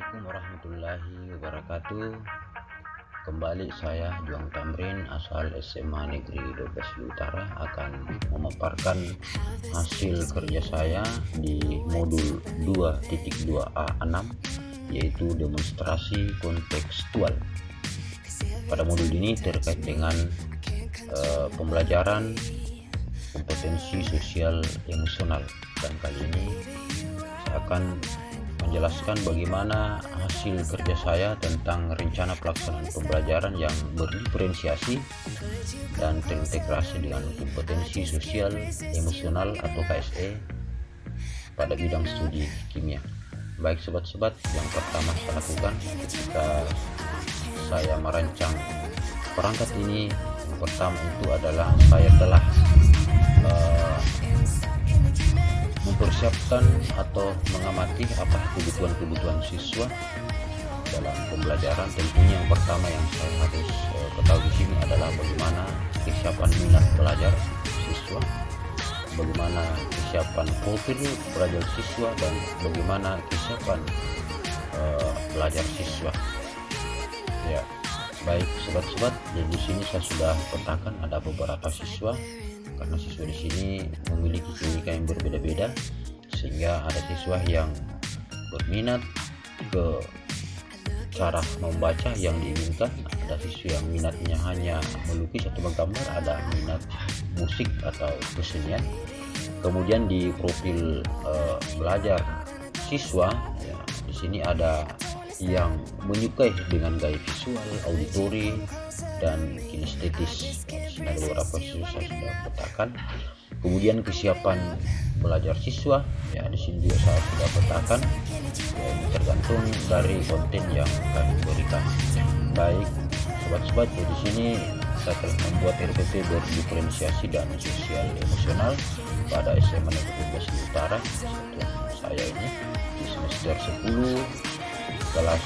Assalamualaikum warahmatullahi wabarakatuh. Kembali saya Juang Tamrin asal SMA Negeri 12 Utara akan memaparkan hasil kerja saya di modul 2.2A6 yaitu demonstrasi kontekstual. Pada modul ini terkait dengan pembelajaran kompetensi sosial emosional, dan kali ini saya akan menjelaskan bagaimana hasil kerja saya tentang rencana pelaksanaan pembelajaran yang berdiferensiasi dan terintegrasi dengan kompetensi sosial emosional atau KSE pada bidang studi kimia. Baik sobat-sobat, yang pertama saya lakukan ketika saya merancang perangkat ini, yang pertama itu adalah saya telah mempersiapkan atau mengamati apa kebutuhan siswa dalam pembelajaran. Tentunya yang pertama yang saya harus ketahui di sini adalah bagaimana kesiapan minat belajar siswa, bagaimana kesiapan profil belajar siswa, dan bagaimana kesiapan belajar siswa. Ya, baik sobat-sobat, jadi di sini saya sudah petakan ada beberapa siswa, karena siswa di sini memiliki keunikan yang berbeda-beda, sehingga ada siswa yang berminat ke cara membaca yang diinginkan, ada siswa yang minatnya hanya melukis atau menggambar, ada minat musik atau kesenian. Kemudian di profil belajar siswa, ya, di sini ada yang menyukai dengan gaya visual, auditori, dan kinestetis. Di sini ada beberapa siswa saya sudah petakan. Kemudian kesiapan belajar siswa, ya di sini juga saya sudah petakan. Ya, ini tergantung dari konten yang kami berikan. Baik sobat-sobat, di sini saya telah membuat RPP berdiferensiasi dan sosial emosional pada SMA Negeri 12 Utara. Saya ini di semester 10 kelas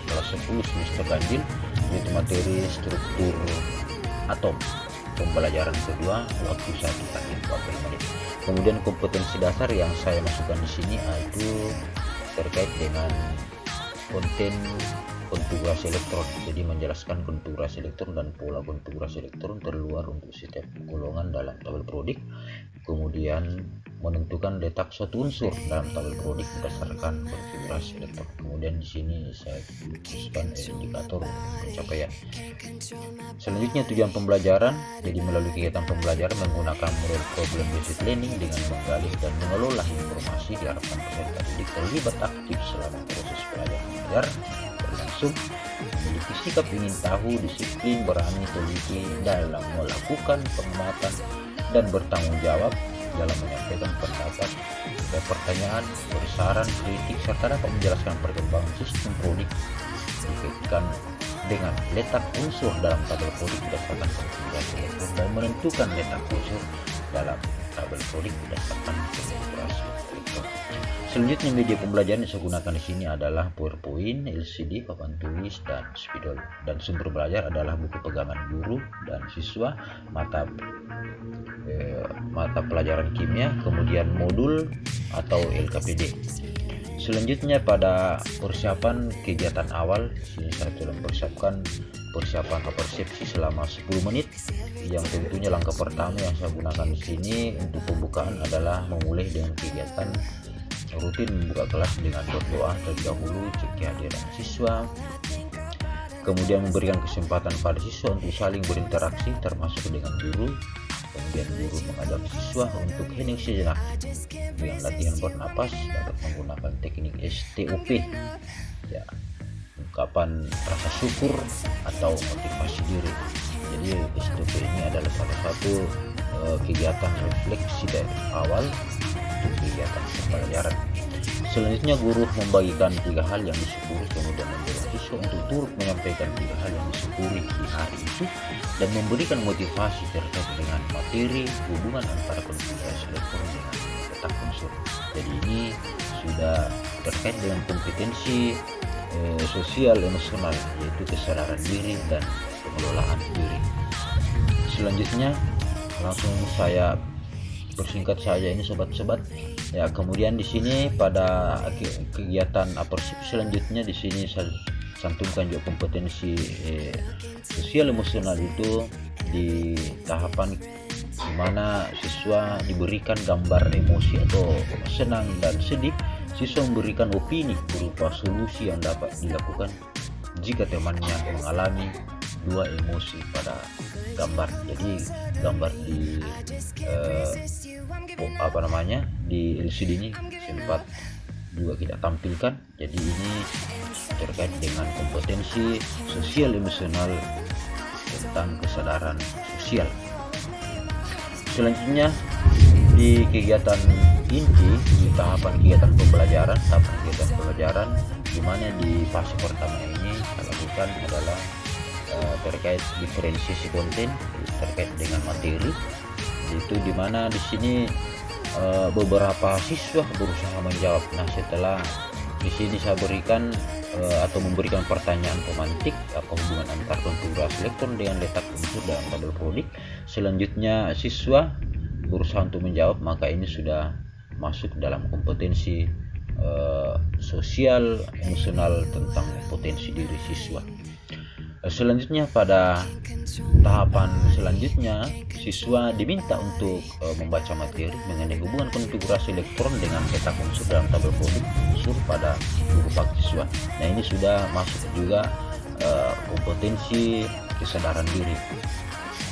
10 semester ganjil, yaitu materi struktur atom, pembelajaran kedua, waktu 1x40 menit. Kemudian kompetensi dasar yang saya masukkan di sini itu terkait dengan konten konfigurasi elektron, jadi menjelaskan konfigurasi elektron dan pola konfigurasi elektron terluar untuk setiap golongan dalam tabel periodik, kemudian menentukan letak suatu unsur dalam tabel periodik berdasarkan konfigurasi elektron. Kemudian di sini saya tuliskan indikator pencapaian. Selanjutnya tujuan pembelajaran, jadi melalui kegiatan pembelajaran menggunakan model problem based learning dengan menggali dan mengelola informasi, diharapkan peserta didik terlibat aktif selama proses belajar berlangsung, memiliki sikap ingin tahu, disiplin, berani teliti dalam melakukan pengamatan, dan bertanggung jawab dalam menyampaikan pendapat dan pertanyaan, bersaran, kritik, serta dapat menjelaskan perkembangan sistem periodik dikaitkan dengan letak unsur dalam tabel periodik berdasarkan konfigurasi elektron, dan menentukan letak unsur dalam tabel periodik berdasarkan konfigurasi elektron. Selanjutnya media pembelajaran yang saya gunakan di sini adalah PowerPoint, LCD, papan tulis, dan spidol. Dan sumber belajar adalah buku pegangan guru dan siswa, mata pelajaran kimia, kemudian modul atau LKPD. Selanjutnya pada persiapan kegiatan awal, sini saya telah mempersiapkan persiapan persepsi selama 10 menit. Yang tentunya langkah pertama yang saya gunakan di sini untuk pembukaan adalah memulai dengan kegiatan rutin membuka kelas dengan berdoa terlebih dahulu, cek kehadiran siswa, kemudian memberikan kesempatan pada siswa untuk saling berinteraksi termasuk dengan guru. Kemudian guru mengajak siswa untuk hening sejenak dengan latihan bernapas, dapat menggunakan teknik STOP, ya, ungkapan rasa syukur atau motivasi diri. Jadi STOP ini adalah salah satu kegiatan refleksi dari awal untuk kegiatan pembelajaran. Selanjutnya guru membagikan 3 hal yang disyukuri, kemudian mendorong siswa untuk turut menyampaikan 3 hal yang disyukuri di hari itu dan memberikan motivasi terkait dengan materi hubungan antara konfigurasi elektron dengan letak unsur. Jadi ini sudah terkait dengan kompetensi sosial emosional, yaitu kesadaran diri dan pengelolaan diri. Selanjutnya langsung saya persingkat saja ini sobat-sobat. Ya, kemudian di sini pada kegiatan apersif selanjutnya di sini saya cantumkan juga kompetensi sosial emosional itu di tahapan di mana siswa diberikan gambar emosi atau senang dan sedih. Siswa memberikan opini berupa solusi yang dapat dilakukan jika temannya mengalami dua emosi pada gambar. Jadi gambar di di LCD ini sempat juga kita tampilkan. Jadi ini terkait dengan kompetensi sosial emosional tentang kesadaran sosial. Selanjutnya di kegiatan inti, di tahapan kegiatan pembelajaran di mana di fase pertama ini kita lakukan adalah terkait diferensiasi konten terkait dengan materi. Itu di mana di sini beberapa siswa berusaha menjawab. Nah, setelah di sini saya berikan atau memberikan pertanyaan pemantik apa hubungan antar konfigurasi elektron dengan letak unsur dalam tabel prodik. Selanjutnya siswa berusaha untuk menjawab, maka ini sudah masuk dalam kompetensi sosial emosional tentang potensi diri siswa. Selanjutnya pada tahapan selanjutnya siswa diminta untuk membaca materi mengenai hubungan konfigurasi elektron dengan letak unsur dalam tabel produk unsur pada buku pak siswa. Nah, ini sudah masuk juga kompetensi kesadaran diri.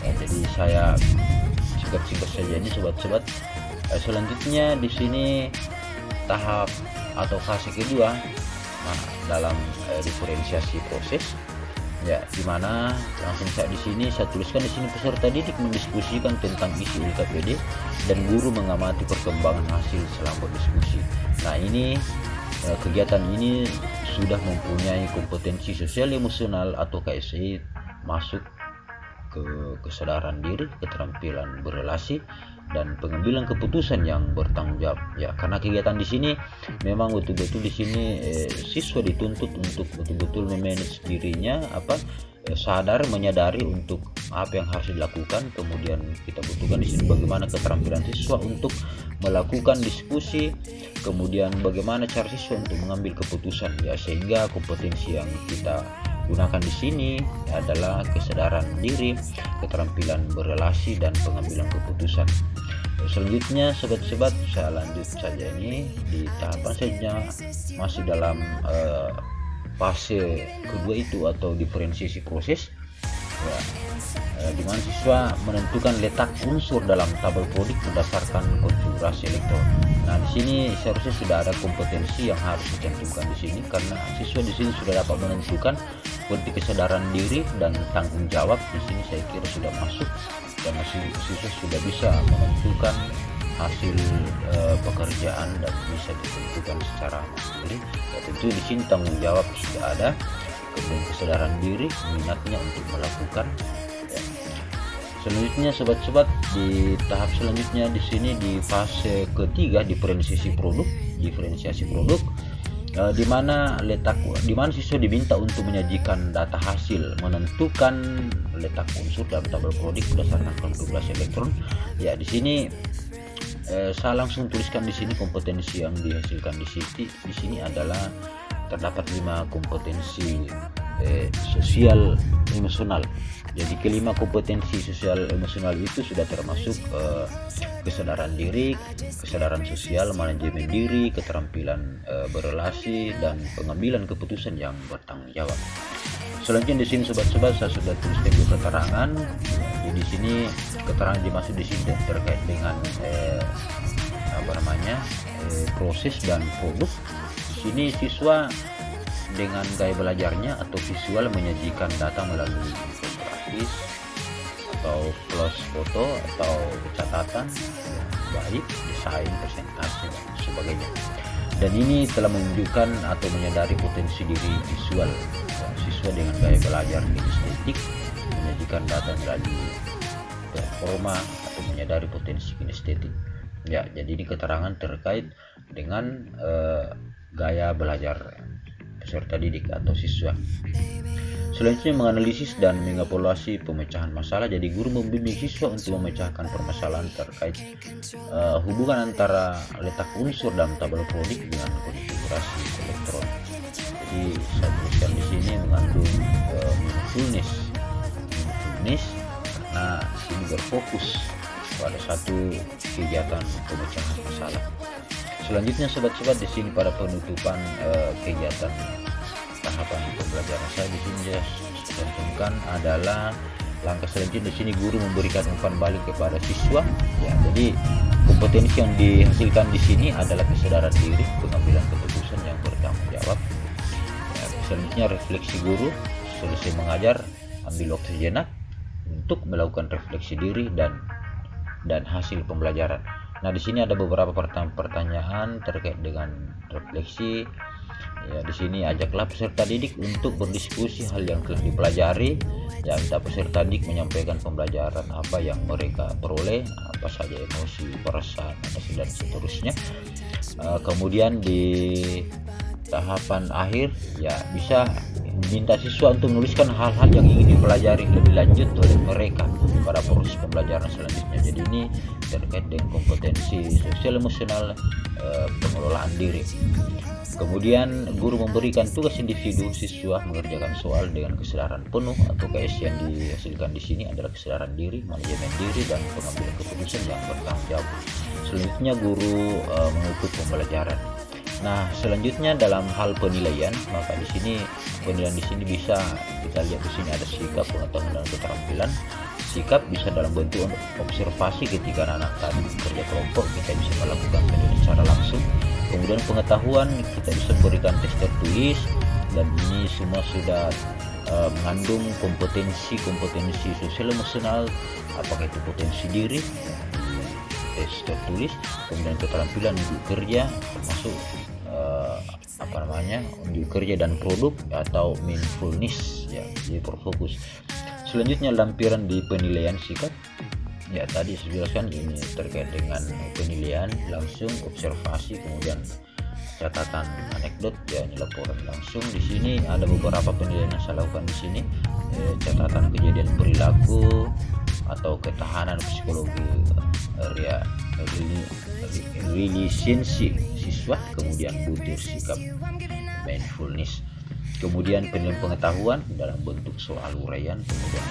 Jadi saya singkat saja ini sobat-sobat. Selanjutnya di sini tahap atau fase kedua dalam diferensiasi proses. Ya, dimana langsung saya di sini saya tuliskan di sini peserta didik mendiskusikan tentang isi LKPD dan guru mengamati perkembangan hasil selama diskusi. Nah, ini kegiatan ini sudah mempunyai kompetensi sosial emosional atau KSE, masuk ke kesadaran diri, keterampilan berrelasi dan pengambilan keputusan yang bertanggung jawab. Ya, karena kegiatan di sini memang betul-betul di sini siswa dituntut untuk betul-betul memanage dirinya, sadar menyadari untuk apa yang harus dilakukan. Kemudian kita butuhkan di sini bagaimana keterampilan siswa untuk melakukan diskusi, kemudian bagaimana cara siswa untuk mengambil keputusan. Ya, sehingga kompetensi yang kita gunakan di sini adalah kesadaran diri, keterampilan berrelasi dan pengambilan keputusan. Selanjutnya sobat-sobat, saya lanjut saja ini di tahapan selanjutnya masih dalam fase kedua itu atau diferensiasi proses. Ya, di mana siswa menentukan letak unsur dalam tabel prodik berdasarkan konfigurasi elektron. Nah, di sini seharusnya sudah ada kompetensi yang harus dicantumkan di sini karena siswa di sini sudah dapat menentukan seperti kesadaran diri dan tanggung jawab. Di sini saya kira sudah masuk dan siswa sudah bisa menentukan hasil pekerjaan dan bisa ditentukan secara mandiri. Ya, tentu di sini tanggung jawab sudah ada, kemudian kesadaran diri, minatnya untuk melakukan. Ya. Selanjutnya sobat-sobat, di tahap selanjutnya di sini di fase ketiga diferensiasi produk, di mana siswa diminta untuk menyajikan data hasil, menentukan letak unsur dalam tabel prodik berdasarkan konfigurasi elektron. Ya, di sini saya langsung tuliskan di sini kompetensi yang dihasilkan di sini adalah terdapat 5 kompetensi sosial emosional. Jadi kelima kompetensi sosial emosional itu sudah termasuk kesadaran diri, kesadaran sosial, manajemen diri, keterampilan berrelasi dan pengambilan keputusan yang bertanggung jawab. Selanjutnya di sini sobat-sobat saya sudah tuliskan juga keterangan. Jadi di sini keterangan dimaksud di sini terkait dengan proses dan produk. Di sini siswa dengan gaya belajarnya atau visual menyajikan data melalui infografis atau plus foto atau catatan baik, desain, presentasi dan sebagainya. Dan ini telah menunjukkan atau menyadari potensi diri visual siswa dengan gaya belajar kinestetik, menyajikan data melalui performa atau menyadari potensi kinestetik. Ya, jadi ini keterangan terkait dengan gaya belajar peserta didik atau siswa. Selanjutnya menganalisis dan mengevaluasi pemecahan masalah. Jadi guru membimbing siswa untuk memecahkan permasalahan terkait hubungan antara letak unsur dalam tabel prodik dengan konfigurasi elektron. Jadi saya tuliskan di sini mengandung mindfulness karena ini berfokus pada satu kegiatan pemecahan masalah. Selanjutnya sobat-sobat, di sini pada penutupan kegiatan tahapan pembelajaran saya di sini saya cantumkan adalah langkah selanjutnya. Di sini guru memberikan umpan balik kepada siswa. Ya, jadi kompetensi yang dihasilkan di sini adalah kesadaran diri, pengambilan keputusan yang bertanggung jawab. Ya, selanjutnya refleksi guru selesai mengajar, ambil waktu sejenak untuk melakukan refleksi diri dan hasil pembelajaran. Nah, di sini ada beberapa pertanyaan terkait dengan refleksi. Ya, di sini ajaklah peserta didik untuk berdiskusi hal yang telah dipelajari. Ya, minta peserta didik menyampaikan pembelajaran apa yang mereka peroleh, apa saja emosi, perasaan, dan seterusnya. Kemudian di tahapan akhir, ya bisa minta siswa untuk menuliskan hal-hal yang ingin dipelajari lebih lanjut oleh mereka pada proses pembelajaran selanjutnya. Jadi ini terkait dengan kompetensi sosial emosional, pengelolaan diri. Kemudian guru memberikan tugas individu siswa mengerjakan soal dengan kesadaran penuh, atau KS yang dihasilkan di sini adalah kesadaran diri, manajemen diri, dan pengambilan keputusan yang bertanggung jawab. Selanjutnya guru mengukur pembelajaran. Nah, selanjutnya dalam hal penilaian, maka di sini penilaian di sini bisa kita lihat di sini ada sikap, pengetahuan, dan keterampilan. Sikap bisa dalam bentuk observasi ketika anak tadi bekerja kelompok, kita bisa melakukan penilaian secara langsung. Kemudian pengetahuan kita bisa berikan tes tertulis, dan ini semua sudah mengandung kompetensi sosial emosional, apakah itu potensi diri, tes tertulis, kemudian keterampilan unjuk kerja, termasuk unjuk kerja dan produk atau mindfulness, ya, jadi berfokus. Selanjutnya lampiran di penilaian sikap. Ya, tadi saya jelaskan ini terkait dengan penilaian langsung, observasi, kemudian catatan anekdot, ya, ini laporan langsung. Di sini ada beberapa penilaian yang saya lakukan di sini. Catatan kejadian perilaku atau ketahanan psikologi, relationship siswa, kemudian butir sikap, mindfulness. Kemudian penilaian pengetahuan dalam bentuk soal uraian, kemudian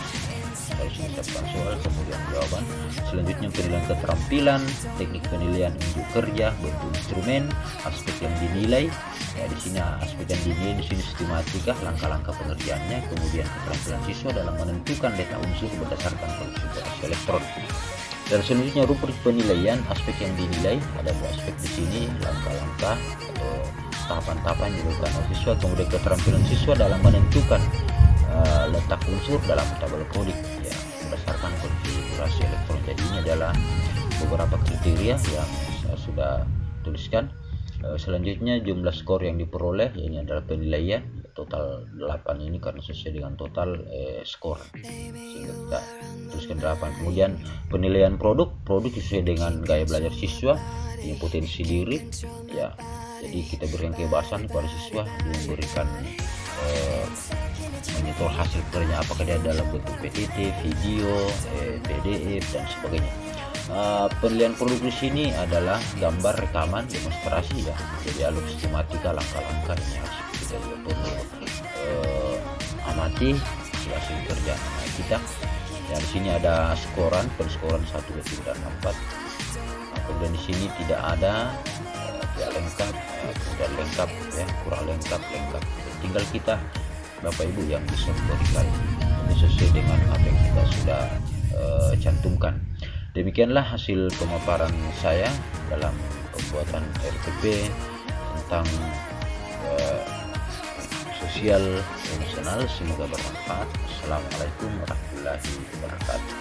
harus menyiapkan soal, kemudian jawaban. Selanjutnya penilaian keterampilan, teknik penilaian unjuk kerja, bentuk instrumen, aspek yang dinilai. Ya, di sini aspek yang dinilai di sini sistematika, langkah-langkah pengerjaannya, kemudian keterampilan siswa dalam menentukan letak unsur berdasarkan konfigurasi elektron. Dan selanjutnya rubrik penilaian, aspek yang dinilai, ada dua aspek di sini, langkah-langkah atau tahapan-tahapan yang dilakukan oleh siswa, kemudian keterampilan siswa dalam menentukan letak unsur dalam tabel prodik, ya, berdasarkan konfigurasi elektron. Jadi ini adalah beberapa kriteria yang saya sudah tuliskan. Selanjutnya jumlah skor yang diperoleh, ini adalah penilaian total 8 ini karena sesuai dengan total skor, sehingga kita tuliskan 8. Kemudian penilaian produk sesuai dengan gaya belajar siswa, ini potensi diri, ya. Jadi kita berikan kebebasan kepada siswa memberikan monitor hasil kerja, apakah dia dalam bentuk PPT, video, PDF, dan sebagainya. Penilaian produk di sini adalah gambar, rekaman, demonstrasi, ya. Jadi alur sistematika, langkah-langkah ini harus kita juga perlu amati hasil kerja kita. Ya, di sini ada skoran, penskoran 1, 2, 3, dan 4. Kemudian di sini tidak ada tidak lengkap, tidak lengkap, ya, kurang lengkap. Tinggal kita Bapak Ibu yang bisa memberikan ini sesuai dengan apa yang kita sudah cantumkan. Demikianlah hasil pemaparan saya dalam pembuatan RTP tentang sosial emosional. Semoga bermanfaat. Assalamualaikum warahmatullahi wabarakatuh.